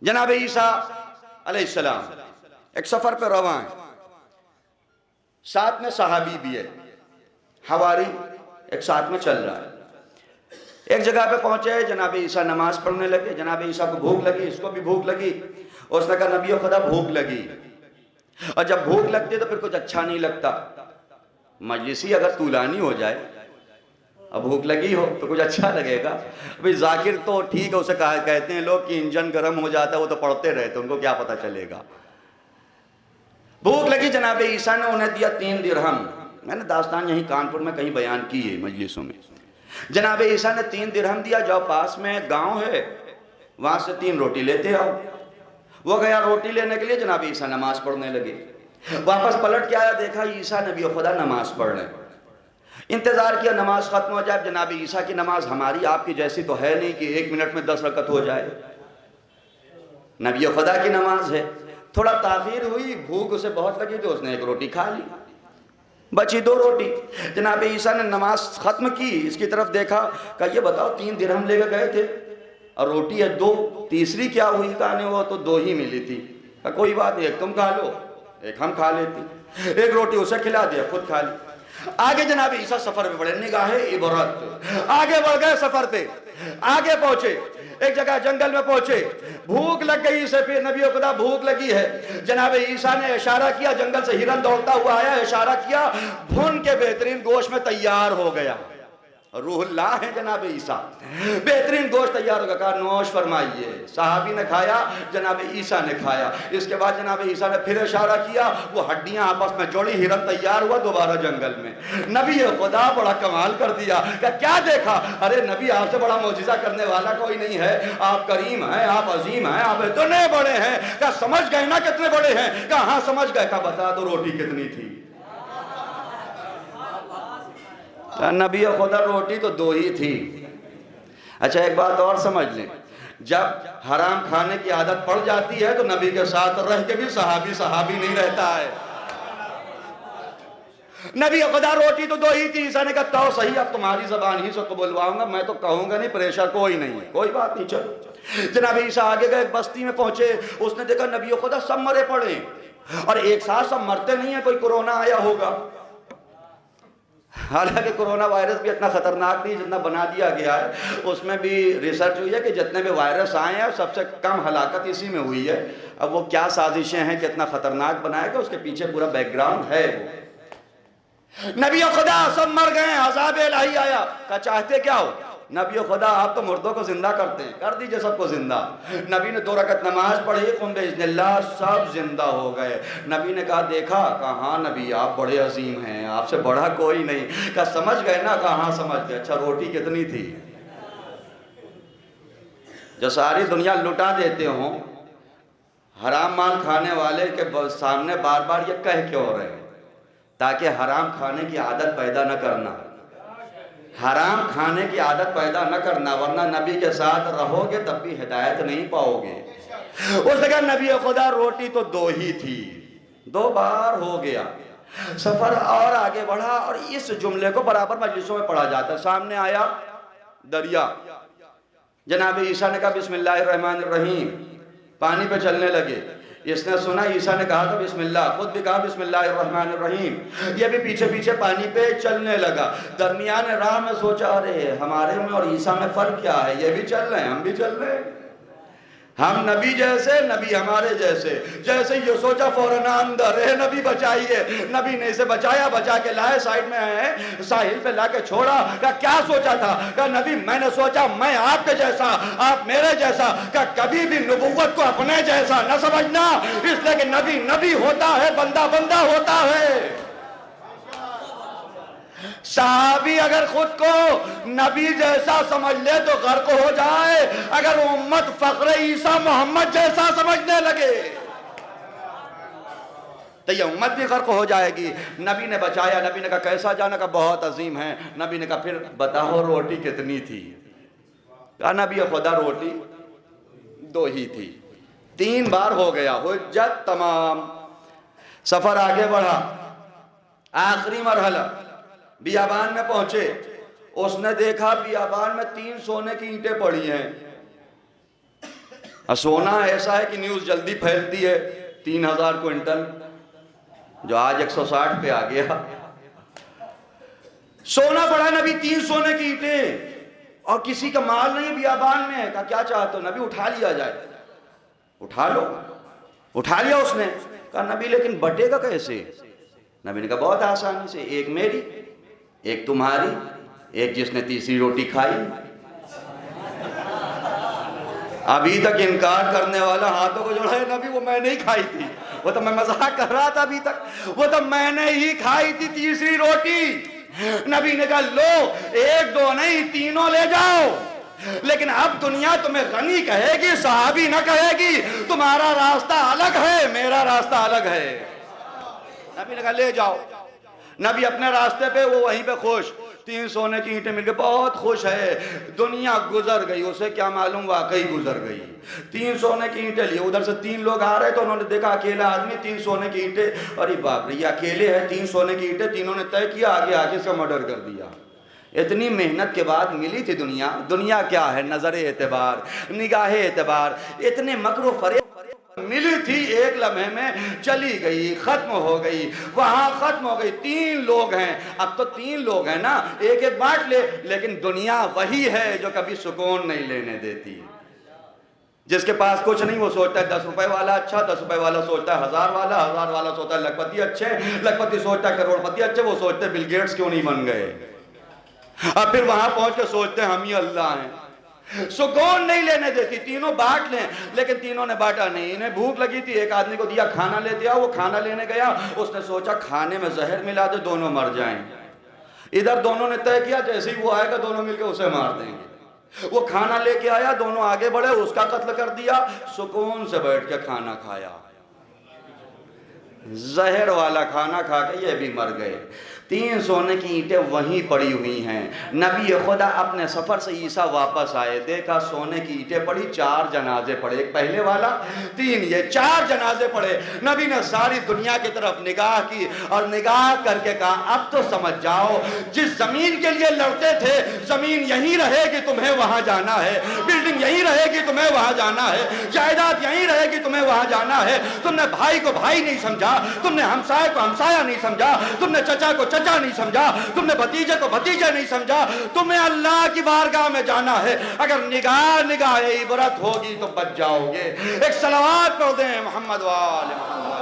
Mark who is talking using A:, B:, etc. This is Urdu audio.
A: جناب عیسیٰ علیہ السلام ایک سفر پہ رواں ہیں، ساتھ میں صحابی بھی ہے، حواری ایک ساتھ میں چل رہا ہے۔ ایک جگہ پہ پہنچے، جناب عیسیٰ نماز پڑھنے لگے، جناب عیسیٰ کو بھوک لگی، اس کو بھی بھوک لگی، اور اس نے کہا نبی خدا بھوک لگی، اور جب بھوک لگتی تو پھر کچھ اچھا نہیں لگتا، مجلسی اگر طولانی ہو جائے، اب بھوک لگی ہو تو کچھ اچھا لگے گا۔ ابھی ذاکر تو ٹھیک ہے، اسے کہتے ہیں لوگ کہ انجن گرم ہو جاتا ہے، وہ تو پڑھتے رہتے، ان کو کیا پتہ چلے گا۔ بھوک لگی، جناب عیسیٰ نے انہیں دیا 3 درہم۔ میں نے داستان یہیں کانپور میں کہیں بیان کی ہے مجلسوں میں۔ جناب عیسیٰ نے 3 درہم دیا، جو پاس میں گاؤں ہے وہاں سے 3 روٹی لیتے آؤ۔ وہ گیا روٹی لینے کے لیے، جناب عیسیٰ نماز پڑھنے لگے، واپس پلٹ کے آیا، دیکھا عیسیٰ نبی خدا نماز پڑھ رہے ہیں۔ انتظار کیا نماز ختم ہو جائے۔ جناب عیسیٰ کی نماز ہماری آپ کی جیسی تو ہے نہیں کہ 1 منٹ میں 10 رکعت ہو جائے، نبی خدا کی نماز ہے۔ تھوڑا تاخیر ہوئی، بھوک اسے بہت لگی تو اس نے 1 روٹی کھا لی، بچی 2 روٹی۔ جناب عیسیٰ نے نماز ختم کی، اس کی طرف دیکھا، کہا یہ بتاؤ 3 درہم لے کے گئے تھے اور روٹی ہے 2، تیسری کیا ہوئی؟ کہا نہیں وہ تو 2 ہی ملی تھی۔ کہا کوئی بات نہیں، 1 تم کھا لو 1 ہم کھا لیتے۔ 1 روٹی اسے کھلا دیا، خود کھا لی۔ آگے جناب عیسیٰ سفر پہ بڑھے، نگاہ عبرت، آگے بڑھ گئے سفر پہ، آگے پہنچے، ایک جگہ جنگل میں پہنچے، بھوک لگ گئی اسے، پھر نبی خدا بھوک لگی ہے۔ جناب عیسیٰ نے اشارہ کیا، جنگل سے ہرن دوڑتا ہوا آیا، اشارہ کیا، بھون کے بہترین گوشت میں تیار ہو گیا۔ روح اللہ ہے جناب عیسیٰ، بہترین گوشت تیار ہوگا، کہا نوش فرمائیے۔ صحابی نے کھایا، جناب عیسیٰ نے کھایا۔ اس کے بعد جناب عیسیٰ نے پھر اشارہ کیا، وہ ہڈیاں آپس میں جوڑی، ہرن تیار ہوا دوبارہ جنگل میں۔ نبی خدا بڑا کمال کر دیا، کہ کیا دیکھا؟ ارے نبی آپ سے بڑا معجزہ کرنے والا کوئی نہیں ہے، آپ کریم ہیں، آپ عظیم ہیں، آپ اتنے بڑے ہیں۔ کہا سمجھ گئے نا کتنے بڑے ہیں؟ کہا ہاں سمجھ گئے۔ کہا بتا دو روٹی کتنی تھی؟ نبی خدا روٹی تو 2 ہی تھی۔ اچھا ایک بات اور سمجھ لیں، جب حرام کھانے کی عادت پڑ جاتی ہے تو نبی کے ساتھ رہ کے بھی صحابی نہیں رہتا ہے۔ نبی خدا روٹی تو 2 ہی تھی۔ عیسیٰ نے کہا تو صحیح، اب تمہاری زبان ہی سے قبولواؤں گا، میں تو کہوں گا نہیں، پریشر کوئی نہیں ہے، کوئی بات نہیں، چلو۔ جناب عیسیٰ آگے گئے، ایک بستی میں پہنچے، اس نے دیکھا نبی خدا سب مرے پڑے ہیں، اور ایک ساتھ سب مرتے نہیں ہیں، کوئی کورونا آیا ہوگا۔ حالانکہ کرونا وائرس بھی اتنا خطرناک نہیں جتنا بنا دیا گیا ہے، اس میں بھی ریسرچ ہوئی ہے کہ جتنے بھی وائرس آئے ہیں سب سے کم ہلاکت اسی میں ہوئی ہے۔ اب وہ کیا سازشیں ہیں کہ اتنا خطرناک بنائے گا، اس کے پیچھے پورا بیک گراؤنڈ ہے۔ وہ نبی خدا سب مر گئے، عذاب الہی آیا، کہا چاہتے کیا ہو؟ نبی خدا آپ تو مردوں کو زندہ کرتے ہیں، کر دیجئے سب کو زندہ۔ نبی نے 2 رکعت نماز پڑھی، قم بإذن اللہ، سب زندہ ہو گئے۔ نبی نے کہا دیکھا؟ کہا ہاں نبی آپ بڑے عظیم ہیں، آپ سے بڑا کوئی نہیں۔ کہا سمجھ گئے نا؟ کہا ہاں سمجھ گئے۔ اچھا روٹی کتنی تھی؟ جو ساری دنیا لٹا دیتے ہوں، حرام مال کھانے والے کے سامنے بار بار یہ کہہ کیوں رہے ہیں؟ تاکہ حرام کھانے کی عادت پیدا نہ کرنا، حرام کھانے کی عادت پیدا نہ کرنا، ورنہ نبی کے ساتھ رہو گے تب بھی ہدایت نہیں پاؤ گے۔ اس نے کہا نبی خدا روٹی تو 2 ہی تھی، 2 بار ہو گیا۔ سفر اور آگے بڑھا، اور اس جملے کو برابر مجلسوں میں پڑھا جاتا ہے۔ سامنے آیا دریا، جناب عیسیٰ نے کہا بسم اللہ الرحمن الرحیم، پانی پہ چلنے لگے۔ اس نے سنا، عیسیٰ نے کہا تھا بسم اللہ، خود بھی کہا بسم اللہ الرحمن الرحیم، یہ بھی پیچھے پیچھے پانی پہ چلنے لگا۔ درمیان راہ میں سوچا ارے ہمارے میں اور عیسیٰ میں فرق کیا ہے؟ یہ بھی چل رہے ہیں، ہم بھی چل رہے ہیں، ہم نبی جیسے، نبی ہمارے جیسے۔ جیسے یہ سوچا فوراً اندر، اے نبی بچائیے۔ نبی نے اسے بچایا، بچا کے لائے، سائیڈ میں آئے، ساحل پہ لا کے چھوڑا۔ کہا کیا سوچا تھا؟ کہا نبی میں نے سوچا میں آپ کے جیسا، آپ میرے جیسا۔ کہا کبھی بھی نبوت کو اپنے جیسا نہ سمجھنا، اس لیے کہ نبی نبی ہوتا ہے، بندہ بندہ ہوتا ہے۔ صحابی اگر خود کو نبی جیسا سمجھ لے تو غرق ہو جائے، اگر امت فخر عیسیٰ محمد جیسا سمجھنے لگے تو یہ امت بھی غرق ہو جائے گی۔ نبی نے بچایا، نبی نے کہا کیسا جانا؟ کہا بہت عظیم ہے۔ نبی نے کہا پھر بتاؤ روٹی کتنی تھی؟ کہا نبی خدا روٹی 2 ہی تھی۔ 3 بار ہو گیا، حجت تمام۔ سفر آگے بڑھا، آخری مرحلہ بیابان میں پہنچے۔ اس نے دیکھا بیابان میں 3 سونے کی اینٹیں پڑی ہیں۔ سونا ایسا ہے کہ نیوز جلدی پھیلتی ہے، 3000 کوئنٹل جو آج 160 پہ آ گیا۔ سونا پڑا نبی، 3 سونے کی اینٹیں، اور کسی کا مال نہیں بیابان میں ہے۔ کہا کیا چاہتے ہو نبی؟ اٹھا لیا جائے۔ اٹھا لو۔ اٹھا لیا اس نے۔ کہا نبی لیکن بٹے گا کیسے؟ نبی نے کہا بہت آسانی سے، ایک میری، ایک تمہاری، ایک جس نے تیسری روٹی کھائی۔ ابھی تک انکار کرنے والا ہاتھوں کو جوڑا ہے، نبی وہ میں نہیں کھائی تھی، وہ تو میں مذاق کر رہا تھا ابھی تک، وہ تو میں نے ہی کھائی تھی تیسری روٹی۔ نبی نے کہا لو، 1 2 نہیں 3 لے جاؤ، لیکن اب دنیا تمہیں غنی کہے گی، صحابی نہ کہے گی۔ تمہارا راستہ الگ ہے، میرا راستہ الگ ہے۔ نبی نے کہا لے جاؤ۔ نبی اپنے راستے پہ، وہ وہیں پہ خوش، 3 سونے کی اینٹیں مل کے بہت خوش ہے۔ دنیا گزر گئی، اسے کیا معلوم واقعی گزر گئی۔ 3 سونے کی اینٹیں لیے، ادھر سے 3 لوگ آ رہے تو انہوں نے دیکھا اکیلا آدمی، 3 سونے کی اینٹیں، ارے باپ رے یہ اکیلے ہے، 3 سونے کی اینٹیں، تینوں نے طے کیا آگے آگے سے مرڈر کر دیا۔ اتنی محنت کے بعد ملی تھی دنیا۔ دنیا کیا ہے؟ نظر اعتبار، نگاہ اعتبار، اتنے مکر و فریب ملی تھی، ایک لمحے میں چلی گئی، ختم ہو گئی، وہاں ختم ہو گئی۔ 3 لوگ ہیں، اب تو 3 لوگ ہیں نا، ایک ایک بانٹ لے، لیکن دنیا وہی ہے جو کبھی سکون نہیں لینے دیتی۔ جس کے پاس کچھ نہیں وہ سوچتا ہے 10 روپے والا اچھا، 10 روپے والا سوچتا ہے 1000 والا، 1000 والا سوچتا ہے لکھپتی اچھے، لکھپتی سوچتا ہے کروڑ پتی اچھے، وہ سوچتے ہیں بل گیٹس کیوں نہیں بن گئے۔ اب پھر وہاں پہنچ کے سوچتے ہیں ہم ہی اللہ ہیں۔ سکون نہیں لینے دیتی، تینوں بانٹ لیں، لیکن تینوں نے بانٹا نہیں۔ انہیں بھوک لگی تھی، ایک آدمی کو دیا کھانا لے دیا، وہ کھانا لینے گیا، اس نے سوچا کھانے میں زہر ملا دے دونوں مر جائیں۔ ادھر دونوں نے طے کیا جیسے ہی وہ آئے گا دونوں مل کے اسے مار دیں گے۔ وہ کھانا لے کے آیا، دونوں آگے بڑھے، اس کا قتل کر دیا، سکون سے بیٹھ کے کھانا کھایا۔ زہر والا کھانا کھا کے یہ بھی مر گئے۔ 3 سونے کی اینٹیں وہیں پڑی ہوئی ہیں۔ نبی خدا اپنے سفر سے عیسیٰ واپس آئے، دیکھا سونے کی اینٹیں پڑی، 4 جنازے پڑے، ایک پہلے والا 3 یہ 4 جنازے پڑے۔ نبی نے ساری دنیا کی طرف نگاہ کی اور نگاہ کر کے کہا اب تو سمجھ جاؤ، جس زمین کے لیے لڑتے تھے زمین یہیں رہے گی، تمہیں وہاں جانا ہے، بلڈنگ یہیں رہے گی، تمہیں وہاں جانا ہے، جائیداد یہیں رہے گی، تمہیں وہاں جانا ہے۔ تم نے بھائی کو بھائی نہیں سمجھا، تم نے ہمسائے کو ہمسایہ نہیں سمجھا، تم نے چچا کو چچا نہیں سمجھا، تم نے بھتیجے کو بھتیجے نہیں سمجھا، تمہیں اللہ کی بارگاہ میں جانا ہے۔ اگر نگاہ عبرت ہوگی تو بچ جاؤ گے۔ ایک صلوات پڑھ دیں محمد وآل محمد۔